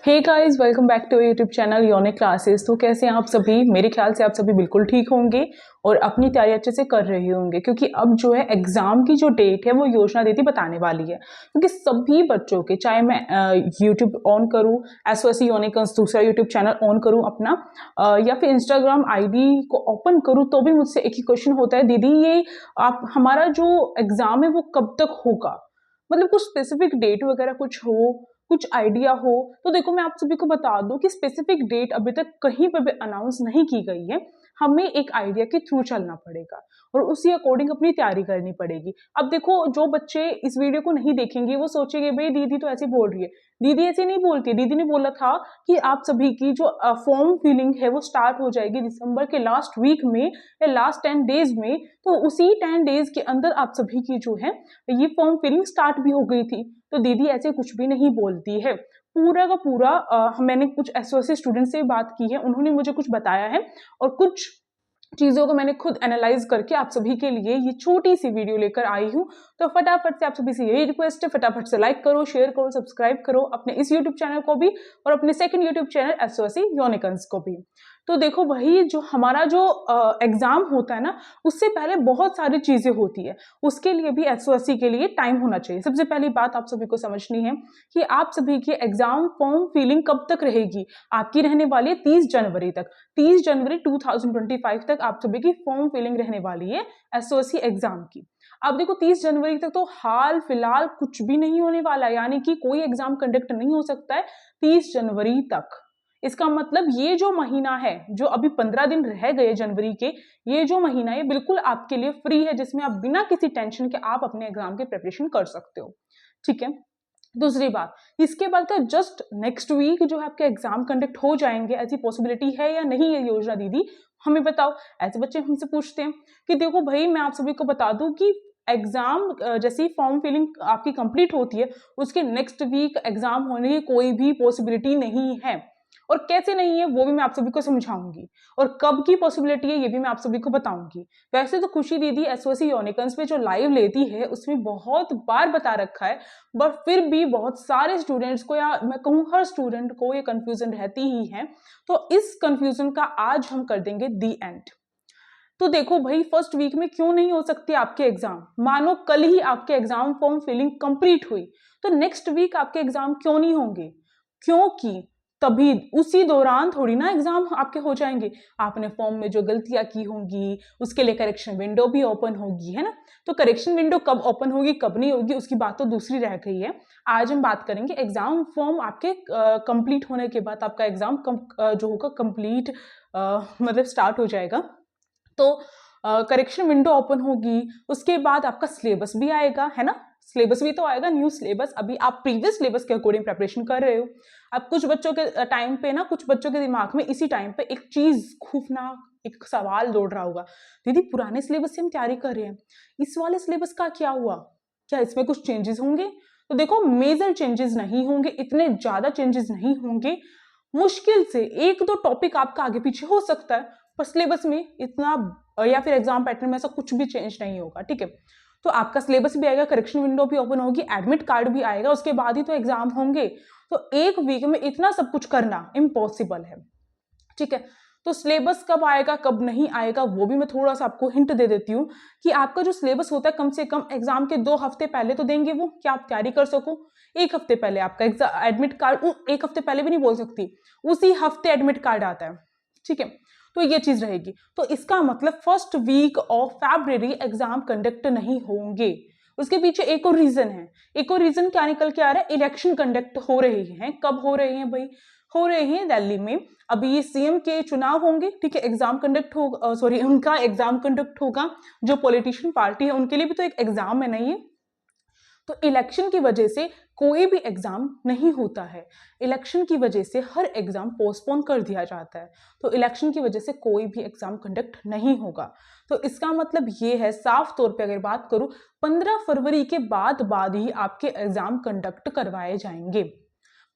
Hey guys, welcome back to YouTube channel Yonik classes. तो कैसे हैं आप सभी? मेरे ख्याल से आप सभी बिल्कुल ठीक होंगे और अपनी तैयारी अच्छे से कर रहे होंगे, क्योंकि अब जो है एग्जाम की जो डेट है वो योजना दीदी बताने वाली है। क्योंकि सभी बच्चों के, चाहे मैं यूट्यूब ऑन करूँ, एसओएससी योनिक दूसरा यूट्यूब चैनल ऑन करूँ अपना, या फिर इंस्टाग्राम आईडी को ओपन करूँ, तो भी मुझसे एक ही क्वेश्चन होता है, दीदी ये आप हमारा जो एग्जाम है वो कब तक होगा? मतलब कुछ स्पेसिफिक डेट वगैरह कुछ हो, कुछ आइडिया हो। तो देखो, मैं आप सभी को बता दूं कि स्पेसिफिक डेट अभी तक कहीं पर भी अनाउंस नहीं की गई है। हमें एक आइडिया के थ्रू चलना पड़ेगा और उसी अकॉर्डिंग अपनी तैयारी करनी पड़ेगी। अब देखो, जो बच्चे इस वीडियो को नहीं देखेंगे वो सोचेंगे भाई दीदी तो ऐसे बोल रही है। दीदी ऐसे नहीं बोलती। दीदी ने बोला था कि आप सभी की जो फॉर्म फिलिंग है वो स्टार्ट हो जाएगी दिसंबर के लास्ट वीक में या लास्ट 10 डेज में। तो उसी 10 डेज के अंदर आप सभी की जो है ये फॉर्म फिलिंग स्टार्ट भी हो गई थी। तो दीदी ऐसे कुछ भी नहीं बोलती है। पूरा का पूरा मैंने कुछ एसओएससी स्टूडेंट से बात की है, उन्होंने मुझे कुछ बताया है और कुछ चीजों को मैंने खुद एनालाइज करके आप सभी के लिए ये छोटी सी वीडियो लेकर आई हूँ। तो फटाफट से आप सभी से यही रिक्वेस्ट है, फटाफट से लाइक करो, शेयर करो, सब्सक्राइब करो अपने इस यूट्यूब चैनल को भी और अपने सेकंड यूट्यूब चैनल एसओएससी यूनिकन्स को भी। तो देखो भाई, जो हमारा जो एग्जाम होता है ना, उससे पहले बहुत सारी चीजें होती है। उसके लिए भी एसओएससी के लिए टाइम होना चाहिए। सबसे पहली बात आप सभी को समझनी है कि आप सभी की एग्जाम फॉर्म फिलिंग कब तक रहेगी। आपकी रहने वाली है 30 जनवरी तक। 30 जनवरी 2025 तक आप सभी की फॉर्म फिलिंग रहने वाली है एसओएससी एग्जाम की। अब देखो, 30 जनवरी तक तो हाल फिलहाल कुछ भी नहीं होने वाला है, यानी कि कोई एग्जाम कंडक्ट नहीं हो सकता है 30 जनवरी तक। इसका मतलब ये जो महीना है, जो अभी 15 दिन रह गए जनवरी के, ये जो महीना है बिल्कुल आपके लिए फ्री है, जिसमें आप बिना किसी टेंशन के आप अपने एग्जाम की प्रिपरेशन कर सकते हो। ठीक है। दूसरी बात, इसके बाद का जस्ट नेक्स्ट वीक जो है आपके एग्जाम कंडक्ट हो जाएंगे, ऐसी पॉसिबिलिटी है या नहीं है योजना दीदी, हमें बताओ। ऐसे बच्चे हमसे पूछते हैं कि देखो भाई, मैं आप सभी को बता दूं कि एग्जाम जैसे ही फॉर्म फिलिंग आपकी कंप्लीट होती है, उसके नेक्स्ट वीक एग्जाम होने की कोई भी पॉसिबिलिटी नहीं है। और कैसे नहीं है वो भी मैं आप सभी को समझाऊंगी, और कब की पॉसिबिलिटी है ये भी मैं आप सभी को बताऊंगी। वैसे तो खुशी दीदी एसओएससी यूनिकन्स पे जो लाइव लेती है उसमें बहुत बार बता रखा है, बट फिर भी बहुत सारे स्टूडेंट्स को, या मैं कहूँ हर स्टूडेंट को, ये कंफ्यूजन रहती ही है। तो इस कंफ्यूजन का आज हम कर देंगे दी एंड। तो देखो भाई, फर्स्ट वीक में क्यों नहीं हो सकते आपके एग्जाम? मानो कल ही आपके एग्जाम फॉर्म फिलिंग कंप्लीट हुई, तो नेक्स्ट वीक आपके एग्जाम क्यों नहीं होंगे? क्योंकि तभी उसी दौरान थोड़ी ना एग्जाम आपके हो जाएंगे। आपने फॉर्म में जो गलतियां की होंगी उसके लिए करेक्शन विंडो भी ओपन होगी, है ना। तो करेक्शन विंडो कब ओपन होगी कब नहीं होगी उसकी बात तो दूसरी रह गई है। आज हम बात करेंगे एग्जाम फॉर्म आपके कंप्लीट होने के बाद, आपका एग्जाम जो होगा कंप्लीट मतलब स्टार्ट हो जाएगा। तो करेक्शन विंडो ओपन होगी, उसके बाद आपका सिलेबस भी आएगा, है ना। सिलेबस भी तो आएगा, न्यू सिलेबस। अभी आप प्रीवियस सिलेबस के अकॉर्डिंग प्रिपरेशन कर रहे हो। अब कुछ बच्चों के टाइम पे ना, कुछ बच्चों के दिमाग में इसी टाइम पे एक चीज खौफनाक एक सवाल दौड़ रहा होगा, दीदी पुराने सिलेबस से हम तैयारी कर रहे हैं, इस वाले सिलेबस का क्या हुआ? क्या इसमें कुछ चेंजेस होंगे? तो देखो, मेजर चेंजेस नहीं होंगे, इतने ज्यादा चेंजेस नहीं होंगे। मुश्किल से एक दो टॉपिक आपका आगे पीछे हो सकता है, पर सिलेबस में इतना या फिर एग्जाम पैटर्न में ऐसा कुछ भी चेंज नहीं होगा। ठीक है। तो आपका सिलेबस भी आएगा, करेक्शन विंडो भी ओपन होगी, एडमिट कार्ड भी आएगा, उसके बाद ही तो एग्जाम होंगे। तो एक वीक में इतना सब कुछ करना इम्पॉसिबल है। ठीक है। तो सिलेबस कब आएगा कब नहीं आएगा वो भी मैं थोड़ा सा आपको हिंट दे देती हूँ कि आपका जो सिलेबस होता है कम से कम एग्जाम के 2 हफ्ते पहले तो देंगे वो, कि आप तैयारी कर सको। 1 हफ्ते पहले आपका एग्जाम एडमिट कार्ड, 1 हफ्ते पहले भी नहीं बोल सकती, उसी हफ्ते एडमिट कार्ड आता है। ठीक है। तो ये चीज रहेगी। तो इसका मतलब फर्स्ट वीक ऑफ फरवरी एग्जाम कंडक्ट नहीं होंगे। उसके पीछे एक और रीजन है। एक और रीजन क्या निकल के आ रहा है? इलेक्शन कंडक्ट हो रहे हैं। कब हो रहे हैं भाई? हो रहे हैं दिल्ली में। अभी ये सीएम के चुनाव होंगे। ठीक है। एग्जाम कंडक्ट होगा, सॉरी उनका एग्जाम कंडक्ट होगा। जो पॉलिटिशियन पार्टी है उनके लिए भी तो एक एग्जाम है ना ये। तो इलेक्शन की वजह से कोई भी एग्जाम नहीं होता है। इलेक्शन की वजह से हर एग्जाम पोस्टपोन कर दिया जाता है। तो इलेक्शन की वजह से कोई भी एग्जाम कंडक्ट नहीं होगा। तो इसका मतलब ये है, साफ तौर पे अगर बात करूं, 15 फरवरी के बाद ही आपके एग्जाम कंडक्ट करवाए जाएंगे।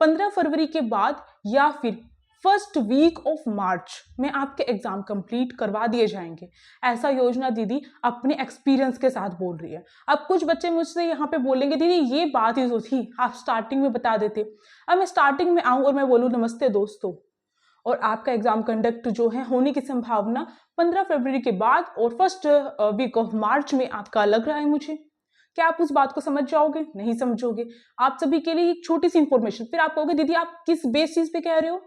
15 फरवरी के बाद या फिर फर्स्ट वीक ऑफ मार्च में आपके एग्जाम कंप्लीट करवा दिए जाएंगे, ऐसा योजना दीदी अपने एक्सपीरियंस के साथ बोल रही है। अब कुछ बच्चे मुझसे यहाँ पे बोलेंगे दीदी ये बात ही तो थी, आप स्टार्टिंग में बता देते। अब मैं स्टार्टिंग में आऊँ और मैं बोलूँ नमस्ते दोस्तों, और आपका एग्जाम कंडक्ट जो है होने की संभावना 15 फरवरी के बाद और फर्स्ट वीक ऑफ मार्च में आपका लग रहा है मुझे, क्या आप उस बात को समझ जाओगे? नहीं समझोगे। आप सभी के लिए एक छोटी सी इंफॉर्मेशन, फिर आप कहोगे दीदी आप किस बेसिस पे कह रहे हो,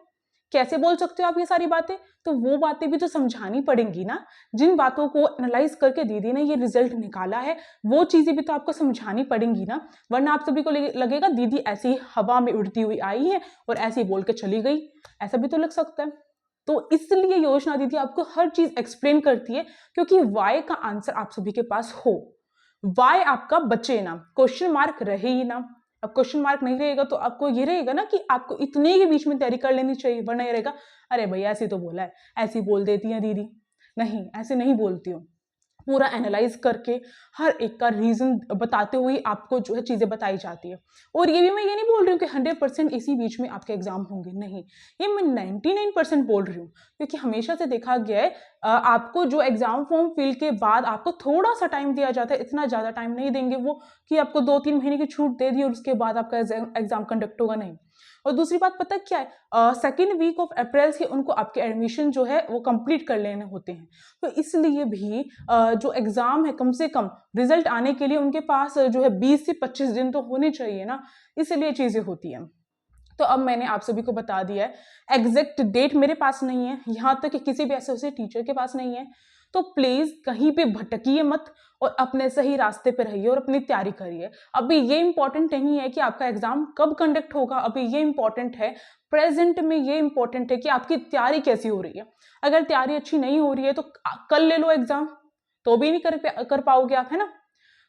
कैसे बोल सकते हो आप ये सारी बातें? तो वो बातें भी तो समझानी पड़ेंगी ना, जिन बातों को एनालाइज करके दीदी ने ये रिजल्ट निकाला है वो चीजें भी तो आपको समझानी पड़ेंगी ना, वरना आप सभी को लगेगा दीदी ऐसी हवा में उड़ती हुई आई है और ऐसे ही बोल के चली गई, ऐसा भी तो लग सकता है। तो इसलिए योजना दीदी आपको हर चीज एक्सप्लेन करती है, क्योंकि वाई का आंसर आप सभी के पास हो, वाई आपका बचे ना, क्वेश्चन मार्क रहे ही ना। अब क्वेश्चन मार्क नहीं रहेगा तो आपको ये रहेगा ना कि आपको इतने के बीच में तैयारी कर लेनी चाहिए, वरना ये रहेगा अरे भैया ऐसे तो बोला है, ऐसी बोल देती है दीदी। नहीं, ऐसे नहीं बोलती हूँ, पूरा एनालाइज करके हर एक का रीजन बताते हुए आपको जो है चीजें बताई जाती है। और ये भी मैं ये नहीं बोल रही हूँ कि 100% इसी बीच में आपके एग्जाम होंगे, नहीं, ये मैं 99% बोल रही हूँ, क्योंकि हमेशा से देखा गया है आपको जो एग्जाम फॉर्म फिल के बाद आपको थोड़ा सा टाइम दिया जाता है, इतना ज्यादा टाइम नहीं देंगे वो कि आपको 2-3 महीने की छूट दे दी और उसके बाद आपका एग्जाम कंडक्ट होगा, नहीं। और दूसरी बात पता क्या है, सेकेंड वीक ऑफ अप्रैल से उनको आपके एडमिशन जो है वो कंप्लीट कर लेने होते हैं, तो इसलिए भी जो एग्जाम है कम से कम रिजल्ट आने के लिए उनके पास जो है 20 से 25 दिन तो होने चाहिए ना, इसलिए चीजें होती हैं। तो अब मैंने आप सभी को बता दिया है, एग्जैक्ट डेट मेरे पास नहीं है, यहाँ तक कि किसी भी एसोसिएट टीचर के पास नहीं है, तो प्लीज कहीं पे भटकिए मत और अपने सही रास्ते पे रहिए और अपनी तैयारी करिए। अभी ये इंपॉर्टेंट नहीं है कि आपका एग्जाम कब कंडक्ट होगा, अभी ये इंपॉर्टेंट है प्रेजेंट में, ये इंपॉर्टेंट है कि आपकी तैयारी कैसी हो रही है। अगर तैयारी अच्छी नहीं हो रही है तो कल ले लो एग्जाम, तो भी नहीं कर पाओगे आप, है ना।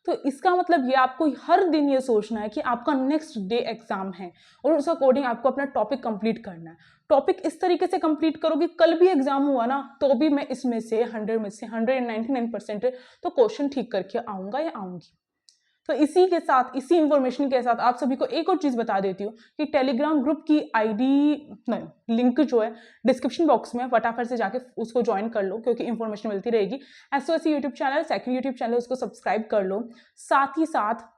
तो इसका मतलब ये आपको हर दिन ये सोचना है कि आपका नेक्स्ट डे एग्जाम है और उस अकॉर्डिंग आपको अपना टॉपिक कंप्लीट करना है। टॉपिक इस तरीके से कंप्लीट करोगे, कल भी एग्जाम हुआ ना तो भी मैं इसमें से 100 में से 199% तो क्वेश्चन ठीक करके आऊंगा या आऊंगी। तो इसी के साथ, इसी इंफॉर्मेशन के साथ आप सभी को एक और चीज बता देती हूँ कि टेलीग्राम ग्रुप की लिंक जो है डिस्क्रिप्शन बॉक्स में, फटाफट से जाके उसको ज्वाइन कर लो क्योंकि इंफॉर्मेशन मिलती रहेगी। SOSC YouTube channel, second YouTube channel, उसको सब्सक्राइब कर लो। साथ ही साथ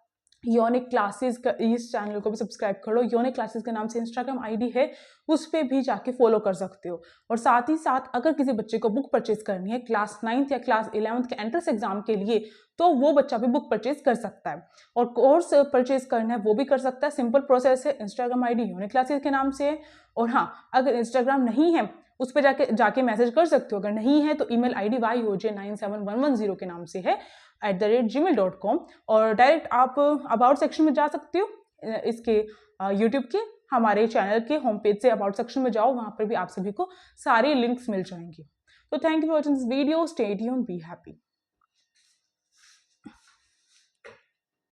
यूनिक क्लासेस का इस चैनल को भी सब्सक्राइब कर लो। यूनिक क्लासेस के नाम से इंस्टाग्राम आईडी है, उस पर भी जाके फॉलो कर सकते हो। और साथ ही साथ अगर किसी बच्चे को बुक परचेज करनी है क्लास 9th या क्लास 11th के एंट्रेंस एग्जाम के लिए, तो वो बच्चा भी बुक परचेज कर सकता है। और कोर्स परचेज करना है वो भी कर सकता है, सिंपल प्रोसेस है। इंस्टाग्राम आईडी यूनिक क्लासेस के नाम से है। और हाँ, अगर इंस्टाग्राम नहीं है उस पर जाके मैसेज कर सकते हो। अगर नहीं है तो ईमेल आईडी yoj97110 के नाम से है @gmail.com, और डायरेक्ट आप अबाउट सेक्शन में जा सकते हो इसके यूट्यूब के हमारे चैनल के home page say about section में जाओ, वहां पर भी आप सभी को सारे लिंक्स मिल जाएंगे। तो thank you for watching this video, stay tuned, be happy.